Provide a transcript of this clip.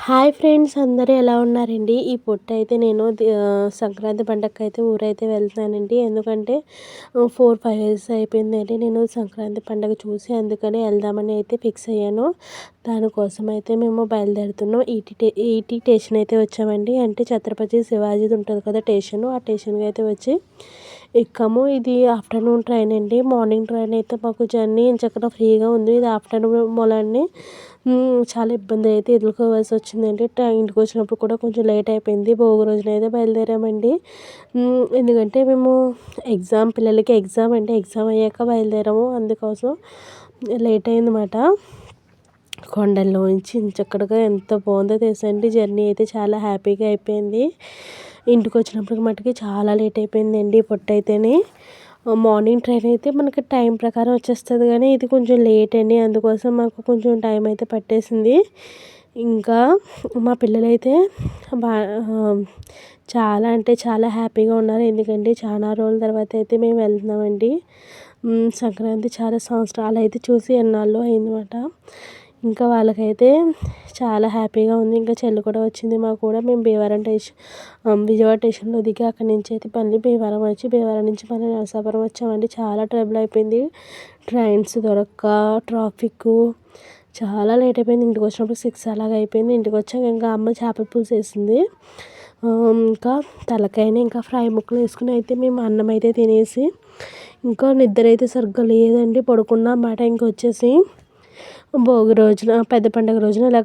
Hi friends, అందరూ ఎలా ఉన్నారండి? ఈ పొట్టయితే నేను సంక్రాంతి పండగకైతే ఊరైతే వెళ్తున్నానండి. ఎందుకంటే 4, 5 ఇయర్స్ అయిపోయిందండి నేను సంక్రాంతి పండగ చూసి. అందుకని వెళ్దామని అయితే ఫిక్స్ అయ్యాను. దానికోసం అయితే మేము బయలుదేరుతున్నాం. ఈటీ స్టేషన్ అయితే వచ్చామండి. అంటే ఛత్రపతి శివాజీది ఉంటుంది కదా స్టేషను, ఆ స్టేషన్కి అయితే వచ్చి ఎక్కాము. ఇది ఆఫ్టర్నూన్ ట్రైన్ అండి. మార్నింగ్ ట్రైన్ అయితే మాకు జర్నీ చక్కగా ఫ్రీగా ఉంది. ఇది ఆఫ్టర్నూన్ మూలాన్ని చాలా ఇబ్బంది అయితే ఎదుర్కోవాల్సి వచ్చిందండి. ఇంటికి వచ్చినప్పుడు కూడా కొంచెం లేట్ అయిపోయింది. భోగి రోజున అయితే బయలుదేరామండి. ఎందుకంటే మేము పిల్లలకి ఎగ్జామ్ అంటే ఎగ్జామ్ అయ్యాక బయలుదేరాము. అందుకోసం లేట్ అయిందన్నమాట. కొండల్లోంచి చక్కగా ఎంత బాగుందో తెలుసా అండి. జర్నీ అయితే చాలా హ్యాపీగా అయిపోయింది. ఇంటికి వచ్చినప్పటికి మటుకి చాలా లేట్ అయిపోయిందండి. పొట్టయితేనే మార్నింగ్ ట్రైన్ అయితే మనకి టైం ప్రకారం వచ్చేస్తుంది, కానీ ఇది కొంచెం లేట్ అండి. అందుకోసం మాకు కొంచెం టైం అయితే పట్టేసింది. ఇంకా మా పిల్లలైతే బా చాలా అంటే చాలా హ్యాపీగా ఉన్నారు. ఎందుకంటే చాలా రోజుల తర్వాత అయితే మేము వెళ్తున్నామండి. సంక్రాంతి చాలా సంవత్సరాలు అయితే చూసి ఎన్నాళ్ళు అయిందన్నమాట. ఇంకా వాళ్ళకైతే చాలా హ్యాపీగా ఉంది. ఇంకా చెల్లి కూడా వచ్చింది మాకు కూడా. మేము విజయవాడ స్టేషన్లో దిగి అక్కడి నుంచి అయితే మళ్ళీ భీమవరం నుంచి మళ్ళీ నరసాపురం వచ్చామండి. చాలా ట్రబుల్ అయిపోయింది. ట్రైన్స్ దొరక్క, ట్రాఫిక్ చాలా లేట్ అయిపోయింది. ఇంటికి వచ్చినప్పుడు 6 అలాగ అయిపోయింది. ఇంటికి వచ్చాక ఇంకా అమ్మ చేపల పులుసు వేసింది. ఇంకా తలకాయని ఇంకా ఫ్రై ముక్కలు వేసుకుని అయితే మేము అన్నం అయితే తినేసి ఇంకా నిద్ర అయితే సరిగ్గా లేదండి. పడుకున్నాం అన్నమాట. ఇంకొచ్చేసి భోగి రోజున పెద్ద పండుగ రోజున ఇలా